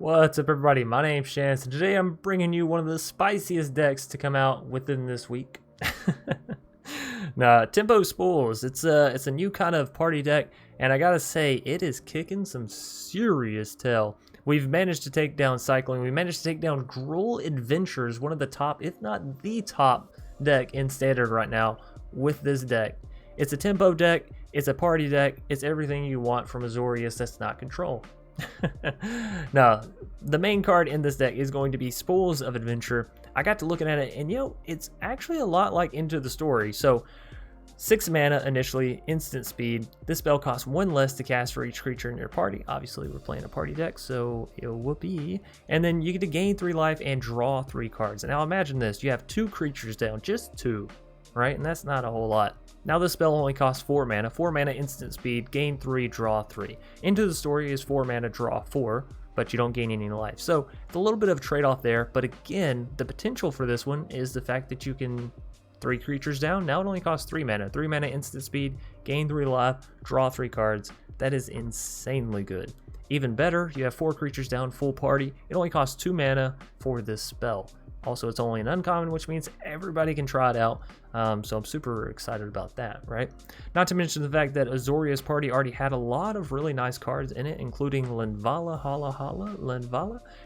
What's up, everybody? My name's Chance, and today I'm bringing you one of the spiciest decks to come out within this week. Now, Tempo Spools. It's a new kind of party deck, and I gotta say, it is kicking some serious tail. We've managed to take down Cycling. We managed to take down Gruul Adventures, one of the top, if not the top deck in Standard right now with this deck. It's a tempo deck, it's a party deck, it's everything you want from Azorius that's not control. Now, the main card in this deck is going to be Spools of Adventure. I got to looking at it, and it's actually a lot like Into the Story. So 6 mana initially, instant speed. This spell costs 1 less to cast for each creature in your party. Obviously, we're playing a party deck, so it will be. And then you get to gain 3 life and draw 3 cards. And now imagine this, you have 2 creatures down, just 2, right? And that's not a whole lot. Now this spell only costs 4 mana instant speed, gain 3, draw 3. Into the Story is 4 mana, draw 4, but you don't gain any life. So it's a little bit of trade-off there, but again, the potential for this one is the fact that you can 3 creatures down. Now it only costs 3 mana. 3 mana instant speed, gain 3 life, draw 3 cards. That is insanely good. Even better, you have 4 creatures down, full party. It only costs 2 mana for this spell. Also, it's only an uncommon, which means everybody can try it out. So I'm super excited about that, right? Not to mention the fact that Azorius Party already had a lot of really nice cards in it, including Linvala,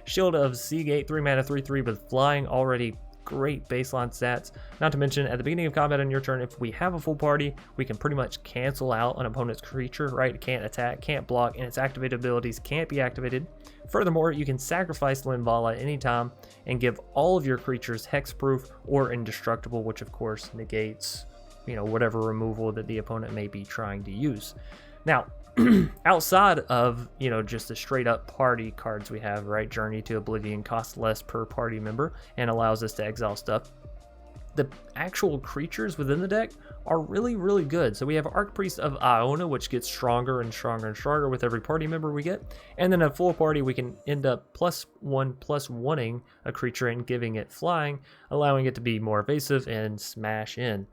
Shield of Seagate, 3 mana, 3/3 with flying, already great baseline stats. Not to mention, at the beginning of combat on your turn, if we have a full party, we can pretty much cancel out an opponent's creature, right? It can't attack, can't block, and its activated abilities can't be activated. Furthermore, you can sacrifice Linvala anytime and give all of your creatures hexproof or indestructible, which of course negates, whatever removal that the opponent may be trying to use. Now, outside of, just the straight up party cards we have, right? Journey to Oblivion costs less per party member and allows us to exile stuff. The actual creatures within the deck are really, really good. So we have Archpriest of Iona, which gets stronger and stronger and stronger with every party member we get. And then at full party, we can end up +1/+1ing a creature and giving it flying, allowing it to be more evasive and smash in.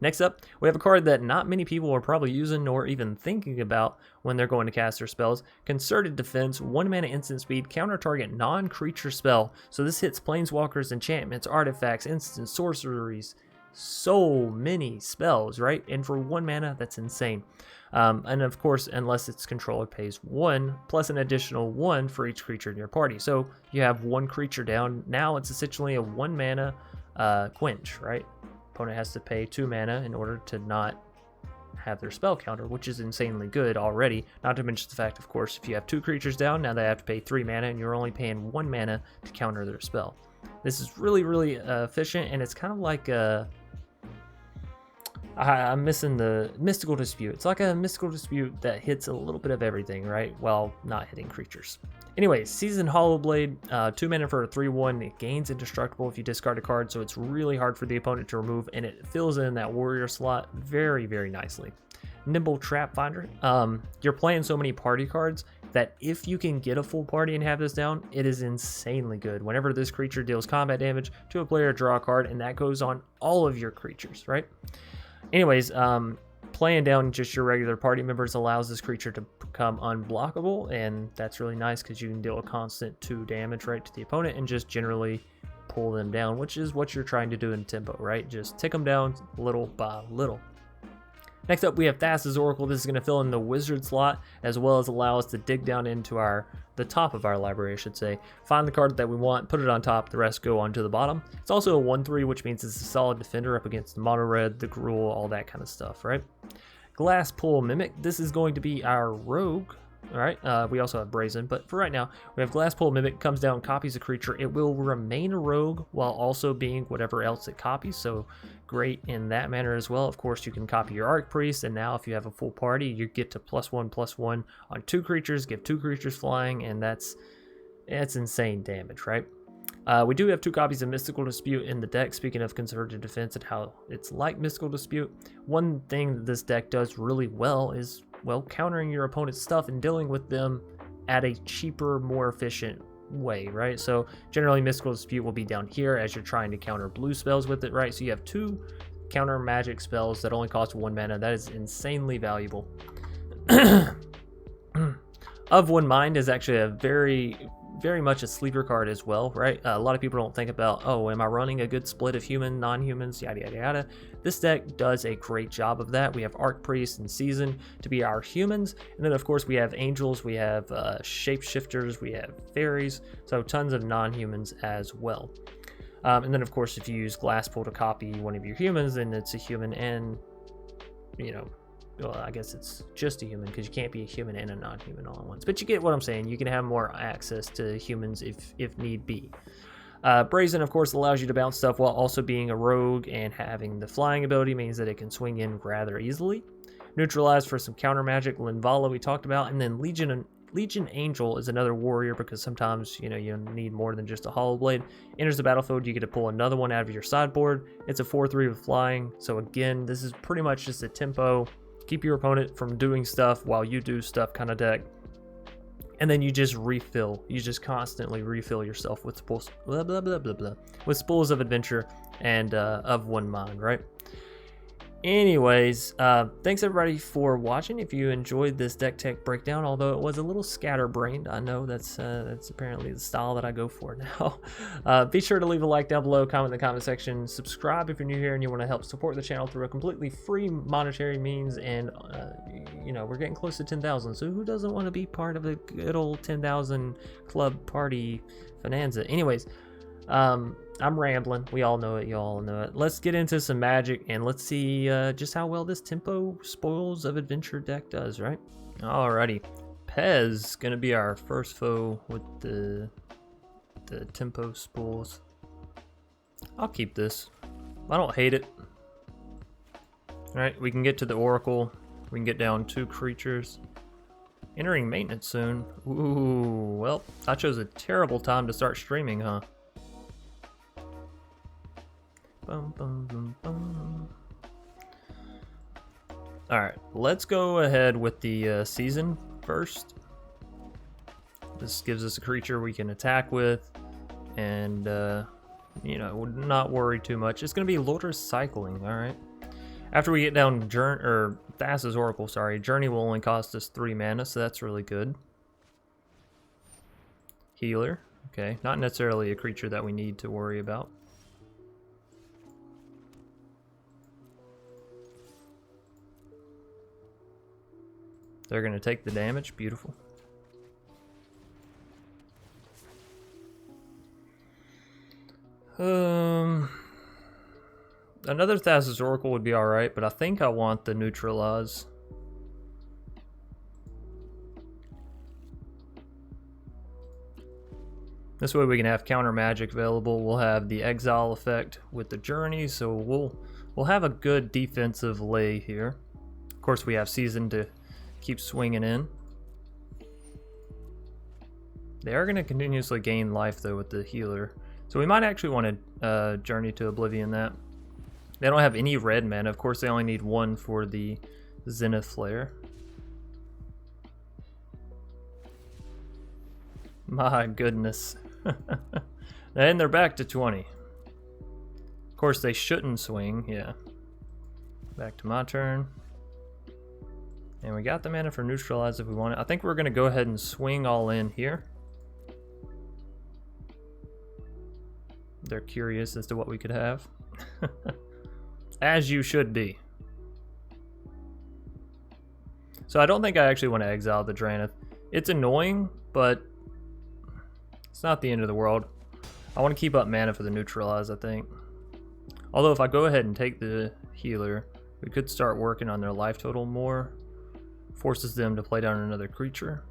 Next up, we have a card that not many people are probably using nor even thinking about when they're going to cast their spells. Concerted Defense, 1 mana instant speed, counter target non-creature spell. So this hits planeswalkers, enchantments, artifacts, instant sorceries. So many spells, right? And for 1 mana, that's insane. And of course, unless its controller pays 1, plus an additional 1 for each creature in your party. So you have 1 creature down. Now it's essentially a 1 mana quench, right? Opponent has to pay 2 mana in order to not have their spell counter, which is insanely good already. Not to mention the fact, of course, if you have 2 creatures down, now they have to pay 3 mana, and you're only paying 1 mana to counter their spell. This is really, really efficient, and it's kind of like I'm missing the Mystical Dispute. It's like a Mystical Dispute that hits a little bit of everything, right? While not hitting creatures. Anyways, Seasoned Hallowblade, 2 mana for a 3/1. It gains indestructible if you discard a card, so it's really hard for the opponent to remove, and it fills in that warrior slot very, very nicely. Nimble Trapfinder. You're playing so many party cards that if you can get a full party and have this down, it is insanely good. Whenever this creature deals combat damage to a player, draw a card, and that goes on all of your creatures, right? Anyways, playing down just your regular party members allows this creature to become unblockable, and that's really nice because you can deal a constant 2 damage right to the opponent and just generally pull them down, which is what you're trying to do in tempo, right? Just tick them down little by little. Next up, we have Thassa's Oracle. This is going to fill in the wizard slot, as well as allow us to dig down into the top of our library, I should say. Find the card that we want, put it on top, the rest go onto the bottom. It's also a 1/3, which means it's a solid defender up against the mono red, the Gruul, all that kind of stuff, right? Glasspool Mimic. This is going to be our rogue. All right, we also have Brazen, but for right now, we have Glasspool Mimic, comes down, copies a creature. It will remain a rogue while also being whatever else it copies, so great in that manner as well. Of course, you can copy your Archpriest, and now if you have a full party, you get to +1/+1 on 2 creatures, give 2 creatures flying, and that's insane damage, right? We do have 2 copies of Mystical Dispute in the deck. Speaking of Concerted Defense and how it's like Mystical Dispute, one thing that this deck does really well is, well, countering your opponent's stuff and dealing with them at a cheaper, more efficient way, right? So generally Mystical Dispute will be down here as you're trying to counter blue spells with it, right? So you have 2 counter magic spells that only cost 1 mana. That is insanely valuable. Of One Mind is actually a very much a sleeper card as well, right? A lot of people don't think about, oh, am I running a good split of human, non-humans, yada yada yada. This deck does a great job of that. We have Archpriest and Seasoned to be our humans, and then of course we have angels, we have shapeshifters, we have fairies, so tons of non-humans as well. And then of course if you use Glasspool to copy one of your humans, then it's a human and, you know, well, I guess it's just a human because you can't be a human and a non-human all at once. But you get what I'm saying. You can have more access to humans if need be. Brazen, of course, allows you to bounce stuff while also being a rogue, and having the flying ability means that it can swing in rather easily. Neutralize for some counter magic. Linvala we talked about, and then Legion Angel is another warrior because sometimes you need more than just a Hallowblade. Enters the battlefield, you get to pull another one out of your sideboard. It's a 4/3 with flying. So again, this is pretty much just a tempo. Keep your opponent from doing stuff while you do stuff kind of deck. And then you just refill. You just constantly refill yourself with Spools, blah, blah, blah, blah, blah, with Spools of Adventure and of One Mind, right? Anyways, thanks everybody for watching. If you enjoyed this deck tech breakdown, although it was a little scatterbrained, I know that's apparently the style that I go for now. Be sure to leave a like down below, comment in the comment section, subscribe if you're new here and you want to help support the channel through a completely free monetary means. And we're getting close to 10,000, so who doesn't want to be part of a good old 10,000 club party bonanza? Anyways, I'm rambling. We all know it. You all know it. Let's get into some magic and let's see just how well this Tempo Spoils of Adventure deck does, right? Alrighty. Pez gonna be our first foe with the Tempo Spools. I'll keep this. I don't hate it. Alright, we can get to the Oracle. We can get down 2 creatures. Entering maintenance soon. Ooh, well, I chose a terrible time to start streaming, huh? Bum, bum, bum, bum. Alright, let's go ahead with the Season first. This gives us a creature we can attack with and, not worry too much. It's going to be Lourdes Cycling, alright. After we get down Thassa's Oracle, Journey will only cost us 3 mana, so that's really good. Healer, okay, not necessarily a creature that we need to worry about. They're going to take the damage. Beautiful. Another Thassa's Oracle would be alright, but I think I want the Neutralize. This way we can have counter magic available. We'll have the exile effect with the Journey, so we'll have a good defensive lay here. Of course, we have Season to keep swinging in. They are going to continuously gain life though with the healer, so we might actually want to Journey to Oblivion that. They don't have any red mana. Of course, they only need 1 for the Zenith Flare. My goodness. And they're back to 20. Of course, they shouldn't swing. Yeah. Back to my turn. And we got the mana for Neutralize if we want it. I think we're going to go ahead and swing all in here. They're curious as to what we could have. As you should be. So I don't think I actually want to exile the Dranith. It's annoying, but it's not the end of the world. I want to keep up mana for the Neutralize, I think. Although if I go ahead and take the healer, we could start working on their life total more. Forces them to play down another creature.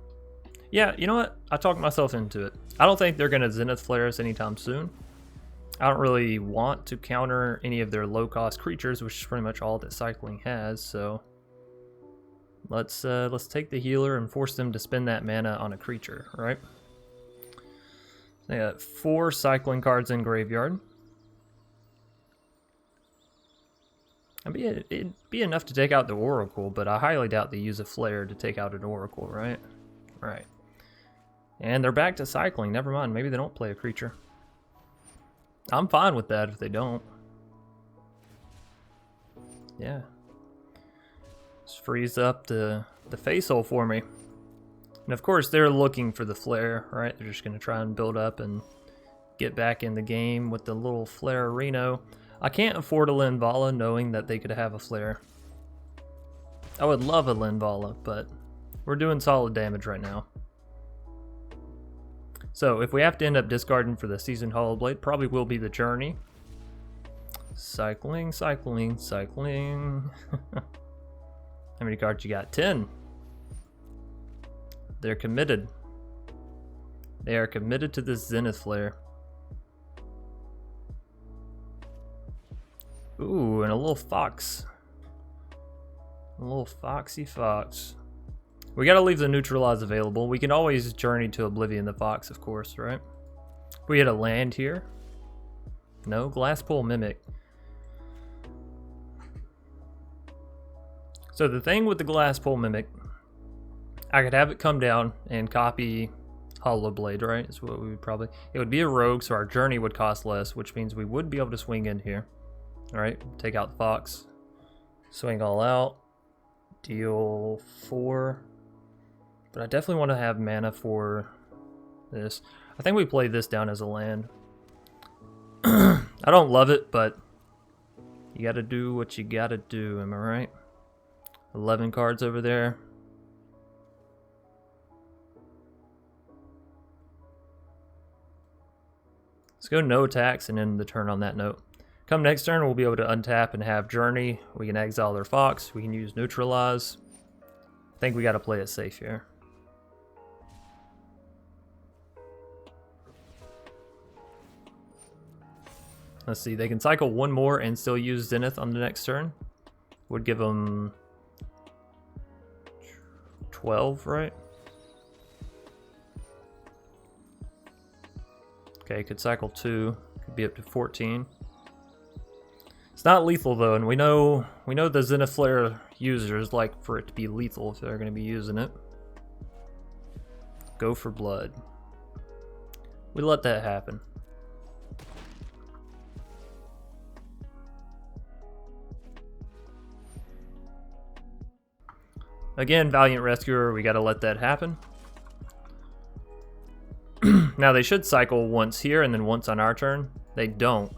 Yeah, you know what? I talked myself into it. I don't think they're going to Zenith Flare us anytime soon. I don't really want to counter any of their low-cost creatures, which is pretty much all that Cycling has, so let's take the healer and force them to spend that mana on a creature, right? They got 4 Cycling cards in graveyard. It'd be enough to take out the Oracle, but I highly doubt they use a Flare to take out an Oracle, right? Right. And they're back to Cycling. Never mind. Maybe they don't play a creature. I'm fine with that if they don't. Yeah. Just freeze up the face hole for me. And of course, they're looking for the flare, right? They're just going to try and build up and get back in the game with the little flare Reno. I can't afford a Linvala knowing that they could have a flare. I would love a Linvala, but we're doing solid damage right now. So if we have to end up discarding for the Seasoned Hallowblade, probably will be the Journey. Cycling, cycling, cycling. How many cards you got? 10. They're committed. They are committed to this Zenith Flare. Ooh, and a little fox. A little foxy fox. We gotta leave the Neutralize available. We can always journey to Oblivion the fox, of course, right? We had a land here. No, Glasspool Mimic. So the thing with the Glasspool Mimic, I could have it come down and copy Hallowblade, right? That's what we would probably... It would be a rogue, so our journey would cost less, which means we would be able to swing in here. Alright, take out the fox. Swing all out. Deal 4. But I definitely want to have mana for this. I think we play this down as a land. I don't love it, but you gotta do what you gotta do, am I right? 11 cards over there. Let's go no attacks and end the turn on that note. Come next turn, we'll be able to untap and have Journey. We can exile their fox. We can use Neutralize. I think we got to play it safe here. Let's see, they can cycle one more and still use Zenith on the next turn. Would give them 12, right? Okay, could cycle 2. Could be up to 14. It's not lethal though, and we know the Zenith Flare users like for it to be lethal if they're going to be using it. Go for blood. We let that happen. Again, Valiant Rescuer, we got to let that happen. Now they should cycle once here and then once on our turn. They don't.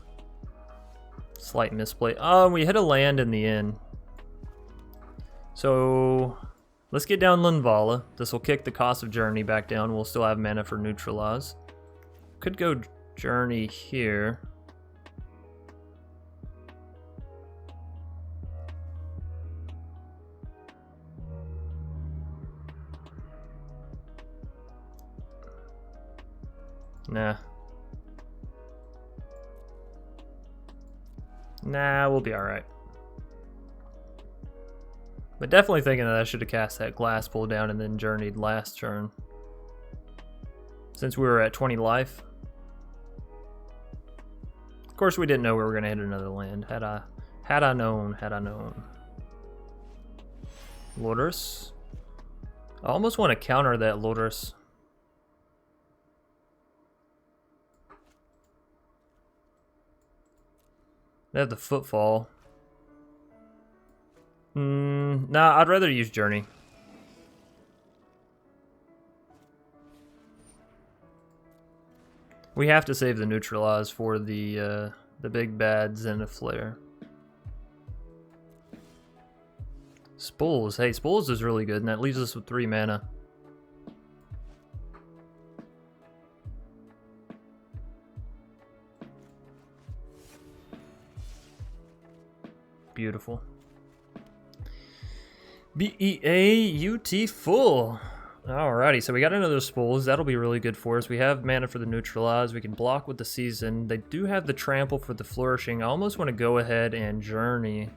Slight misplay. We hit a land in the end. So let's get down Linvala. This will kick the cost of Journey back down. We'll still have mana for Neutralize. Could go Journey here. Nah. Nah, we'll be alright. But definitely thinking that I should have cast that Glasspool down and then journeyed last turn. Since we were at 20 life. Of course we didn't know we were going to hit another land. Had I known. Lourdes. I almost want to counter that Lourdes. They have the Footfall. Nah, I'd rather use Journey. We have to save the Neutralize for the big bad Zenith Flare. Spools. Hey, Spools is really good, and that leaves us with 3 mana. Beautiful. Beautiful. Alrighty, so we got another Spools. That'll be really good for us. We have mana for the Neutralize. We can block with the Season. They do have the Trample for the Flourishing. I almost want to go ahead and Journey.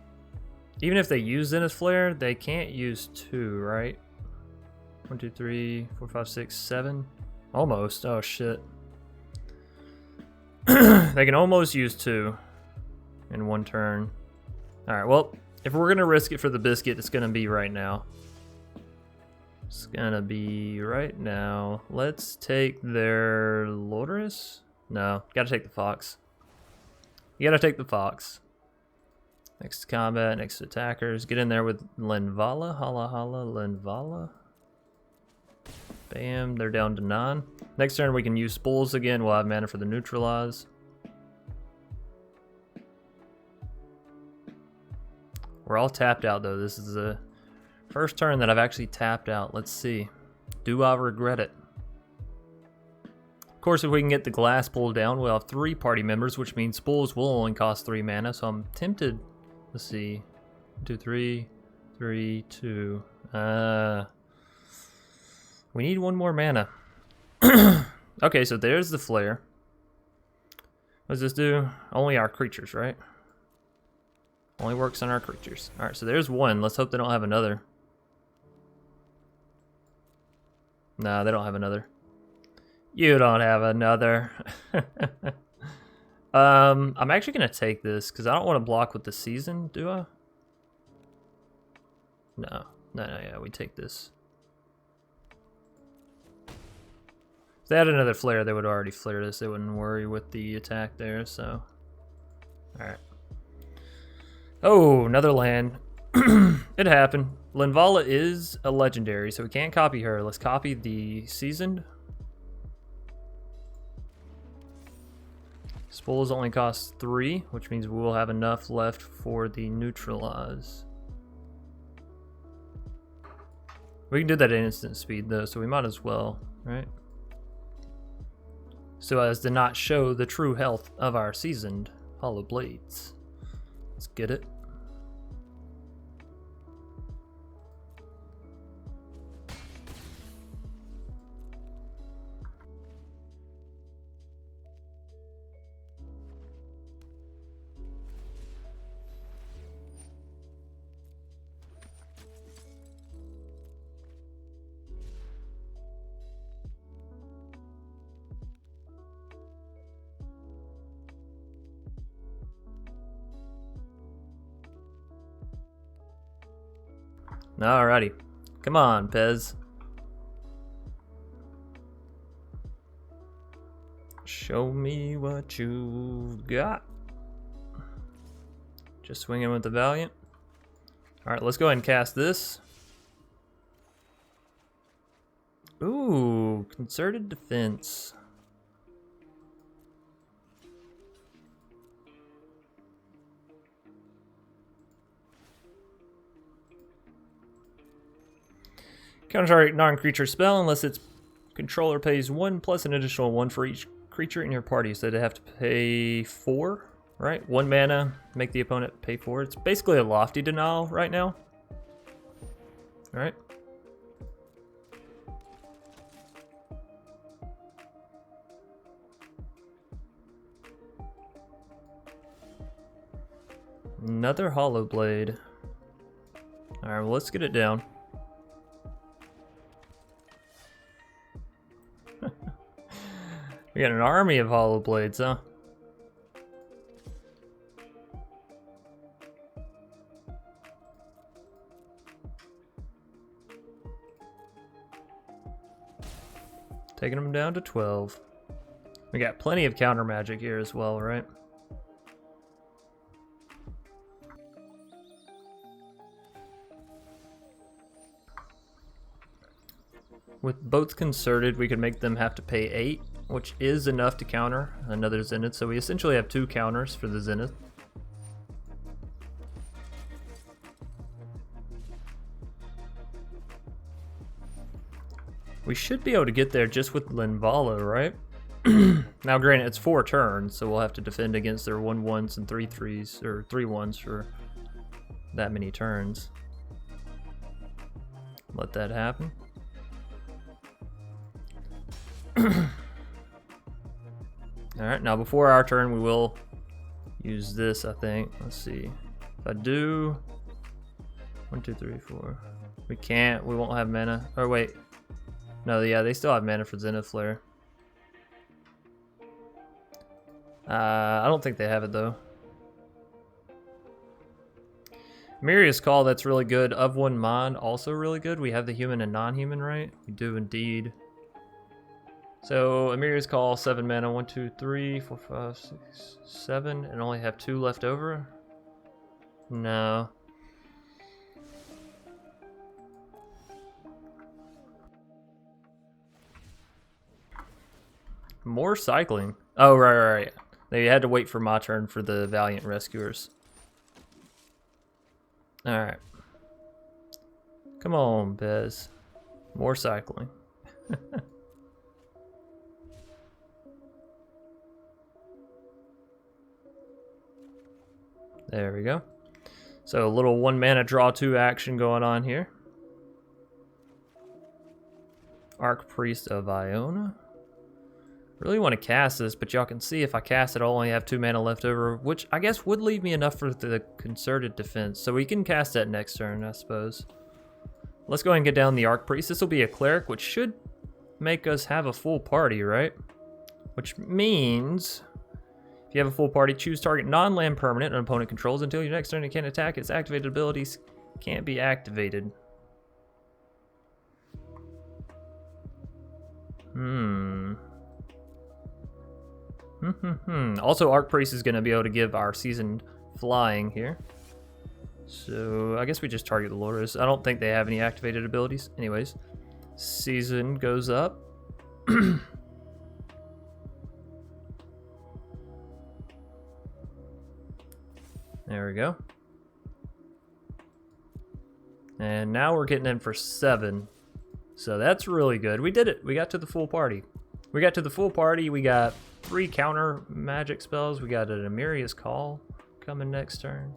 Even if they use Zenith Flare, they can't use 2, right? 1, 2, 3, 4, 5, 6, 7. Almost. Oh, shit. They can almost use 2 in 1 turn. Alright, well, if we're going to risk it for the biscuit, it's going to be right now. It's going to be right now. Let's take their Lourdes? No, got to take the Fox. You got to take the Fox. Next to combat, next to attackers. Get in there with Linvala. Hala, Linvala. Bam, they're down to 9. Next turn we can use Spools again. We'll have mana for the Neutralize. We're all tapped out though. This is the first turn that I've actually tapped out. Let's see. Do I regret it? Of course, if we can get the glass pulled down, we'll have 3 party members, which means Spools will only cost 3 mana. So I'm tempted. Let's see. 2, 3, 3, 2. We need 1 more mana. Okay, so there's the flare. What does this do? Only our creatures, right? Only works on our creatures. Alright, so there's 1. Let's hope they don't have another. Nah, they don't have another. You don't have another. I'm actually going to take this because I don't want to block with the season, do I? No, yeah, we take this. If they had another flare, they would already flare this. They wouldn't worry with the attack there, so. Alright. Oh, another land. It happened. Linvala is a legendary, so we can't copy her. Let's copy the Seasoned. Spools only costs 3, which means we will have enough left for the Neutralize. We can do that at instant speed though, so we might as well, right? So as to not show the true health of our Seasoned Hallowblades. Let's get it. Alrighty. Come on, Pez. Show me what you've got. Just swinging with the Valiant. Alright, let's go ahead and cast this. Ooh, Concerted Defense. Counter non-creature spell unless its controller pays 1 plus an additional 1 for each creature in your party. So they have to pay 4, right? 1 mana, make the opponent pay 4. It's basically a lofty denial right now. Alright. Another Hallowblade. Alright, well, let's get it down. We got an army of Hallowblades, huh? Taking them down to 12. We got plenty of counter magic here as well, right? With both Concerted, we could make them have to pay 8, which is enough to counter another Zenith. So we essentially have 2 counters for the Zenith. We should be able to get there just with Linvala, right? Now granted, it's 4 turns, so we'll have to defend against their 1/1s and 3/3s, or 3/1s for that many turns. Let that happen. Alright, now before our turn we will use this, I think. Let's see. If I do 1, 2, 3, 4. We can't, we won't have mana. Or wait. No, yeah, they still have mana for Zenith Flare. I don't think they have it though. Miria's Call, that's really good. Of One Mind, also really good. We have the human and non-human, right? We do indeed. So Amiria's Call, 7 mana, 1, 2, 3, 4, 5, 6, 7, and only have 2 left over? No. More cycling. Oh, right. They had to wait for my turn for the Valiant Rescuers. Alright. Come on, Bez. More cycling. There we go. So a little 1 mana draw 2 action going on here. Archpriest of Iona. Really want to cast this, but y'all can see if I cast it, I'll only have 2 mana left over, which I guess would leave me enough for the concerted defense. So we can cast that next turn, I suppose. Let's go ahead and get down the Archpriest. This will be a cleric, which should make us have a full party, right? Which means if you have a full party, choose target non-land permanent an opponent controls until your next turn it can't attack. Its activated abilities can't be activated. Also, Archpriest is going to be able to give our Seasoned flying here. So I guess we just target the Loris. I don't think they have any activated abilities. Anyways, Seasoned goes up. There we go. And now we're getting in for 7. So that's really good. We did it. We got to the full party. We got to the full party. We got 3 counter magic spells. We got an Amiria's Call coming next turn.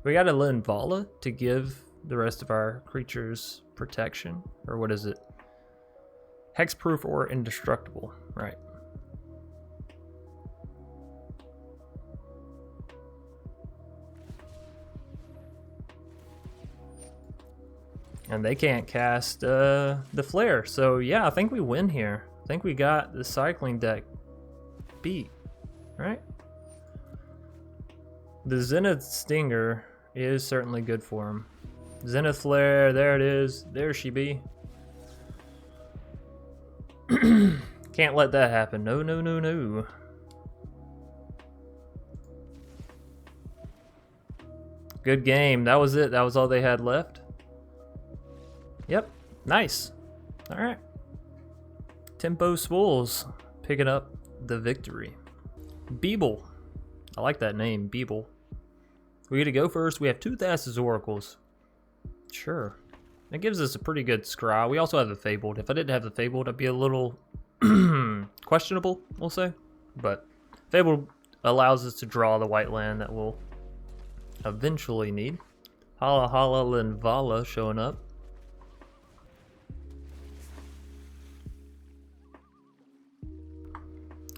We got a Linvala to give the rest of our creatures protection. Or what is it? Hexproof or indestructible. Right. And they can't cast the Flare. So yeah, I think we win here. I think we got the cycling deck beat, right? The Zenith Stinger is certainly good for him. Zenith Flare, there it is. There she be. Can't let that happen. No, no, no, no. Good game. That was it. That was all they had left. Yep. Nice. All right. Tempo Spools picking up the victory. Beeble. I like that name, Beeble. We get to go first. We have 2 Thassa's Oracles. Sure. That gives us a pretty good scry. We also have the Fabled. If I didn't have the Fabled, I'd be a little questionable, we'll say. But Fabled allows us to draw the white land that we'll eventually need. Hala Hala Linvala showing up.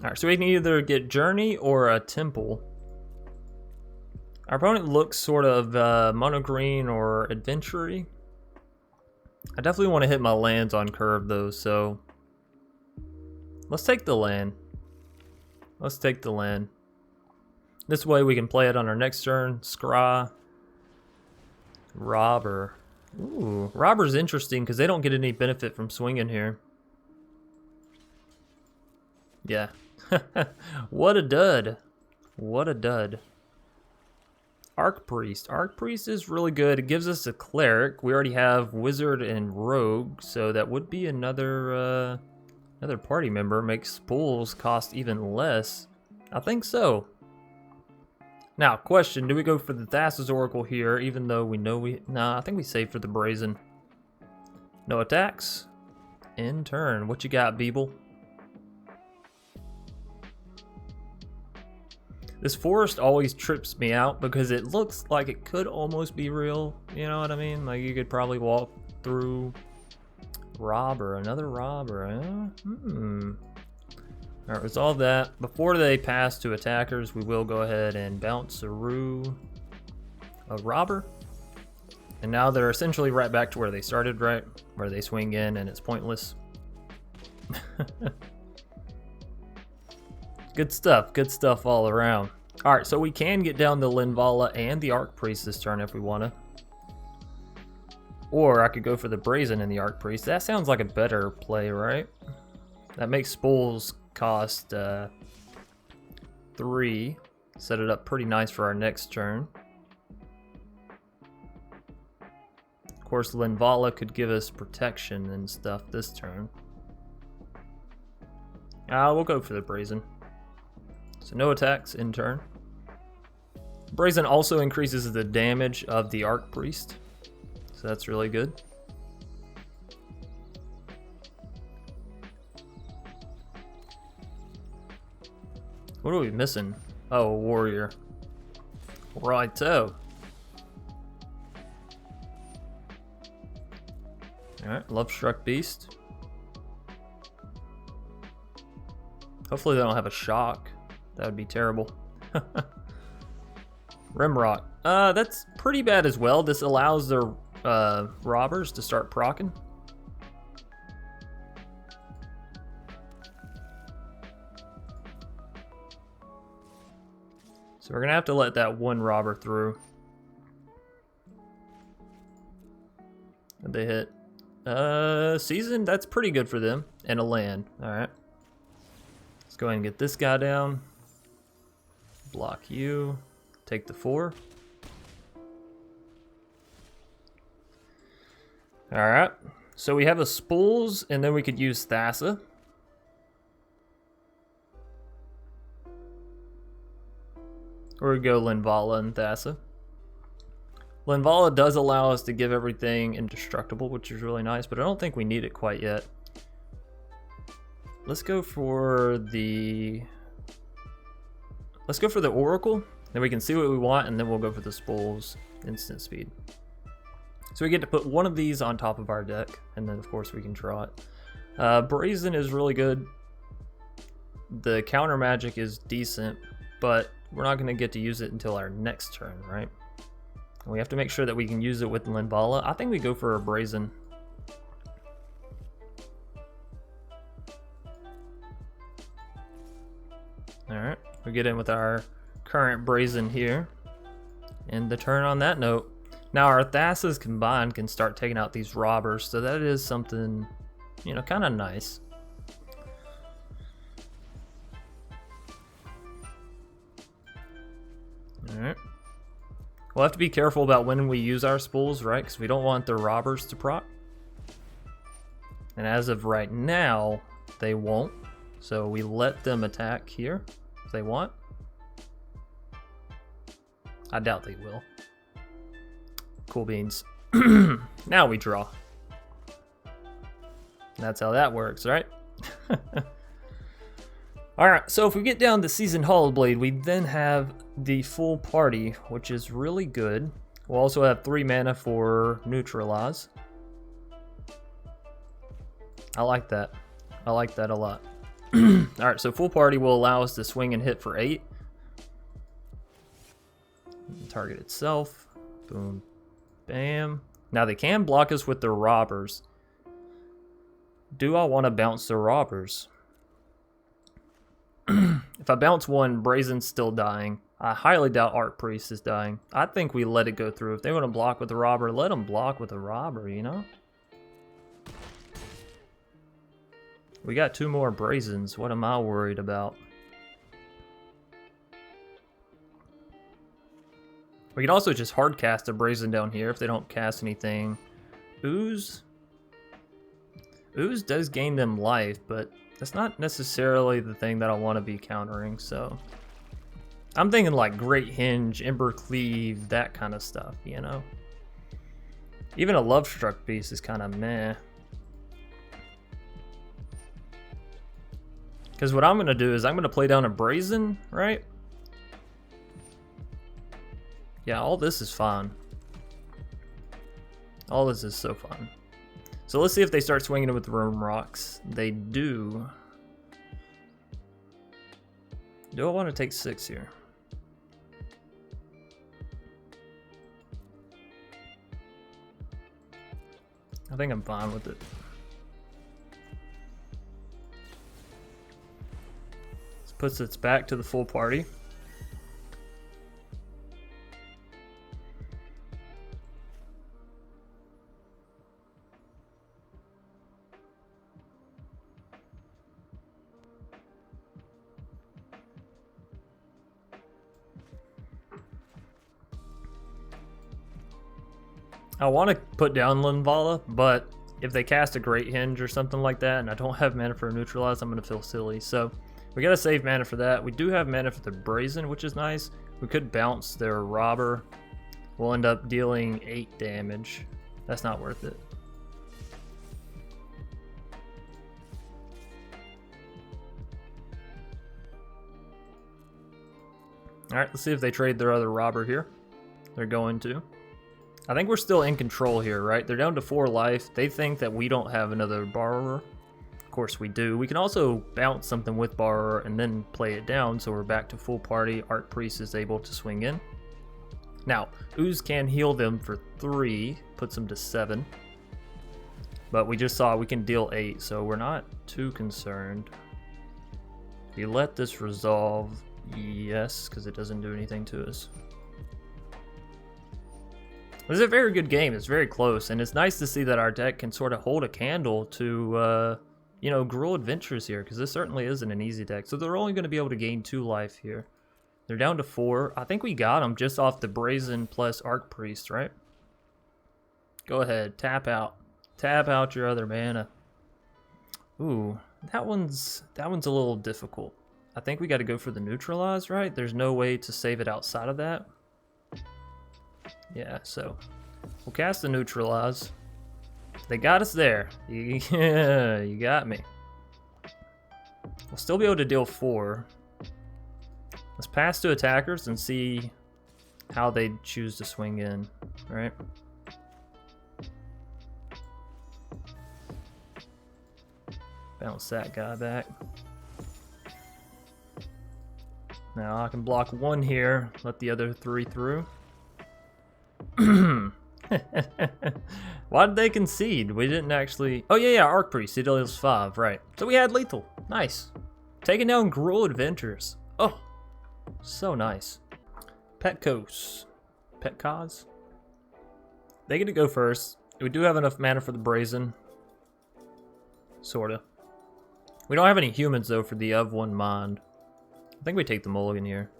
Alright, so we can either get Journey or a Temple. Our opponent looks sort of mono green or adventure-y. I definitely want to hit my lands on curve though, so let's take the land. Let's take the land. This way we can play it on our next turn. Scry. Robber. Ooh, Robber's interesting because they don't get any benefit from swinging here. Yeah. What a dud. What a dud. Archpriest. Archpriest is really good. It gives us a cleric. We already have wizard and rogue, so that would be another another party member. Makes Spools cost even less. I think so. Now, question, do we go for the Thassa's Oracle here, even though we know we... Nah, I think we save for the Brazen. No attacks. In turn. What you got, Beeble? This forest always trips me out because it looks like it could almost be real. You know what I mean? Like you could probably walk through robber, another robber. Alright, resolve that. Before they pass to attackers, we will go ahead and bounce a robber. And now they're essentially right back to where they started, right? Where they swing in and it's pointless. Good stuff all around. Alright, so we can get down the Linvala and the Archpriest this turn if we want to. Or I could go for the Brazen and the Archpriest. That sounds like a better play, right? That makes Spools cost 3. Set it up pretty nice for our next turn. Of course, Linvala could give us protection and stuff this turn. We'll go for the Brazen. So no attacks in turn. Brazen also increases the damage of the Archpriest, so that's really good. What are we missing? Oh, a warrior. Righto. Alright, Love Struck Beast. Hopefully they don't have a shock. That would be terrible. Rimrock. That's pretty bad as well. This allows their robbers to start proccing. So we're gonna have to let that one robber through. And they hit Seasoned, that's pretty good for them. And a land. Alright. Let's go ahead and get this guy down. Block you. Take the 4. Alright. So we have a Spools, and then we could use Thassa. Or we go Linvala and Thassa. Linvala does allow us to give everything indestructible, which is really nice, but I don't think we need it quite yet. Let's go for the Oracle. Then we can see what we want, and then we'll go for the Spools instant speed. So we get to put one of these on top of our deck, and then of course we can draw it. Brazen is really good. The counter magic is decent, but we're not going to get to use it until our next turn, right? And we have to make sure that we can use it with Linvala. I think we go for a Brazen. Alright, we get in with our current Brazen here. And the turn on that note. Now our Thassas combined can start taking out these robbers, so that is something, you know, kind of nice. Alright. We'll have to be careful about when we use our Spools, right? Because we don't want the robbers to proc. And as of right now, they won't. So we let them attack here if they want. I doubt they will. Cool beans. Now we draw. That's how that works, right? Alright, so if we get down to Seasoned Hallowblade, we then have the full party, which is really good. We'll also have 3 mana for Neutralize. I like that. I like that a lot. Alright, so full party will allow us to swing and hit for 8. Target itself. Boom. Bam. Now they can block us with their robbers. Do I want to bounce the robbers? If I bounce one, Brazen's still dying. I highly doubt Archpriest is dying. I think we let it go through. If they want to block with the robber, let them block with the robber, you know? We got 2 more Brazens. What am I worried about? We can also just hard cast a Brazen down here if they don't cast anything. Ooze does gain them life, but that's not necessarily the thing that I want to be countering, so I'm thinking like Great Hinge, Ember Cleave, that kind of stuff, you know? Even a Love Struck Beast is kind of meh. Because what I'm going to do is I'm going to play down a Brazen, right? Yeah, all this is fine. All this is so fun. So let's see if they start swinging it with the Roam Rocks. They do. Do I want to take 6 here? I think I'm fine with it. This puts us back to the full party. I want to put down Linvala, but if they cast a Great Hinge or something like that, and I don't have mana for a Neutralize, I'm going to feel silly. So we got to save mana for that. We do have mana for the Brazen, which is nice. We could bounce their Robber. We'll end up dealing 8 damage. That's not worth it. Alright, let's see if they trade their other Robber here. They're going to. I think we're still in control here, right? They're down to 4 life. They think that we don't have another Borrower. Of course we do. We can also bounce something with Borrower and then play it down, so we're back to full party. Archpriest is able to swing in. Now, Ooze can heal them for 3, puts them to 7. But we just saw we can deal 8, so we're not too concerned. If you let this resolve, yes, because it doesn't do anything to us. It was a very good game. It's very close, and it's nice to see that our deck can sort of hold a candle to, you know, Gruul Adventures here, because this certainly isn't an easy deck. So they're only going to be able to gain 2 life here. They're down to 4. I think we got them just off the Brazen plus Archpriest, right? Go ahead, tap out. Tap out your other mana. Ooh, that one's a little difficult. I think we got to go for the Neutralize, right? There's no way to save it outside of that. Yeah, so we'll cast the Neutralize. They got us there. Yeah, you got me. We'll still be able to deal 4. Let's pass to attackers and see how they choose to swing in, right? Bounce that guy back. Now I can block 1 here, let the other 3 through. Why did they concede? We didn't actually... Oh yeah, Archpriest, he deals 5, right. So we had lethal. Nice. Taking down Gruul Adventures. Oh, so nice. Petcos. Petcos? They get to go first. We do have enough mana for the Brazen. Sorta. We don't have any humans though for the of 1 Mind. I think we take the mulligan here.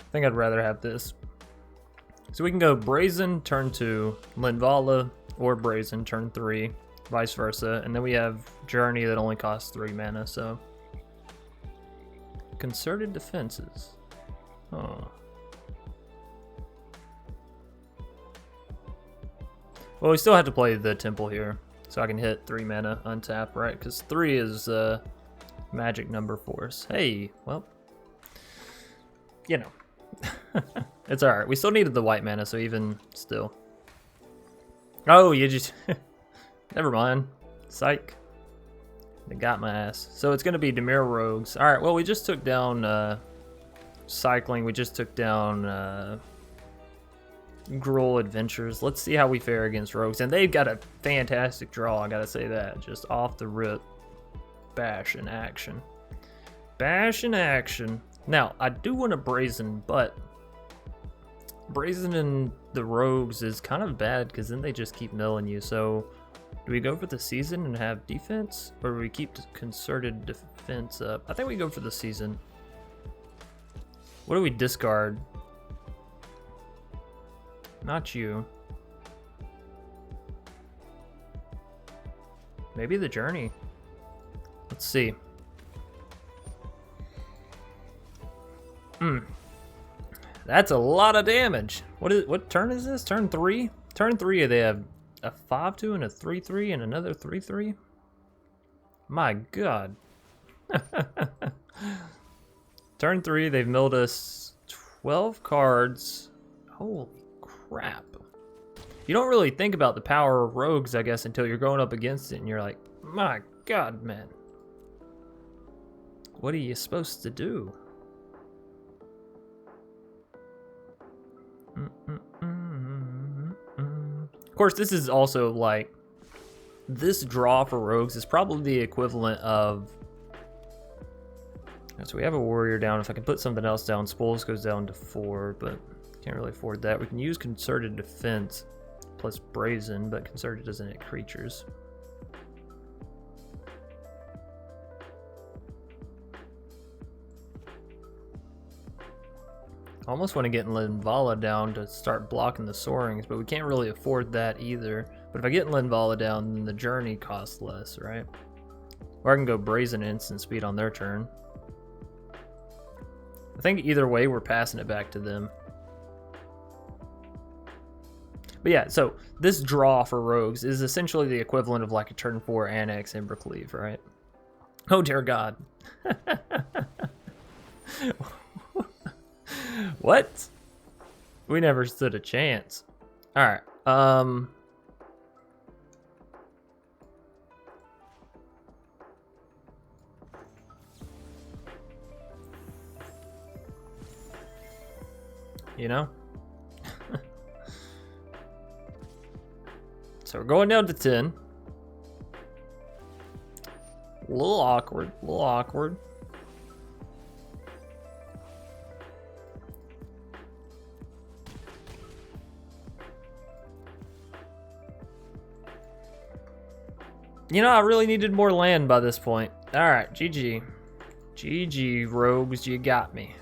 I think I'd rather have this. So we can go Brazen turn 2, Linvala, or Brazen turn 3, vice versa, and then we have Journey that only costs 3 mana, so... Concerted Defenses. Oh. Well, we still have to play the Temple here, so I can hit 3 mana untap, right? Because 3 is a magic number for us. Hey, well... You know. It's alright. We still needed the white mana, so even still. Oh, you just... Never mind. Psych. They got my ass. So it's going to be Dimir Rogues. Alright, well, we just took down Cycling. We just took down Gruul Adventures. Let's see how we fare against Rogues. And they've got a fantastic draw, I gotta say that. Just off the rip. Bash in action. Bash in action. Now, I do want a Brazen, but Brazen in the Rogues is kind of bad because then they just keep milling you. So, do we go for the Season and have defense? Or do we keep the Concerted Defense up? I think we go for the Season. What do we discard? Not you. Maybe the Journey. Let's see. That's a lot of damage. What turn is this? Turn 3? Turn 3 they have a 5-2 and a 3-3 and another 3-3? My god. Turn 3, they've milled us 12 cards. Holy crap. You don't really think about the power of Rogues, I guess, until you're going up against it and you're like, my god, man. What are you supposed to do? Of course, this is also like, this draw for Rogues is probably the equivalent of, so we have a Warrior down. If I can put something else down, Spools goes down to 4, but Can't really afford that. We can use Concerted Defense plus Brazen, but Concerted doesn't hit creatures. I almost want to get Linvala down to start blocking the Soarings, but we can't really afford that either. But if I get Linvala down, then the Journey costs less, right? Or I can go Brazen instant speed on their turn. I think either way, we're passing it back to them. But yeah, so this draw for Rogues is essentially the equivalent of like a turn 4 Annex Embercleave, right? Oh dear God. What? We never stood a chance. Alright, you know? So we're going down to 10. A little awkward, a little awkward. You know, I really needed more land by this point. All right, GG. GG, Rogues, you got me.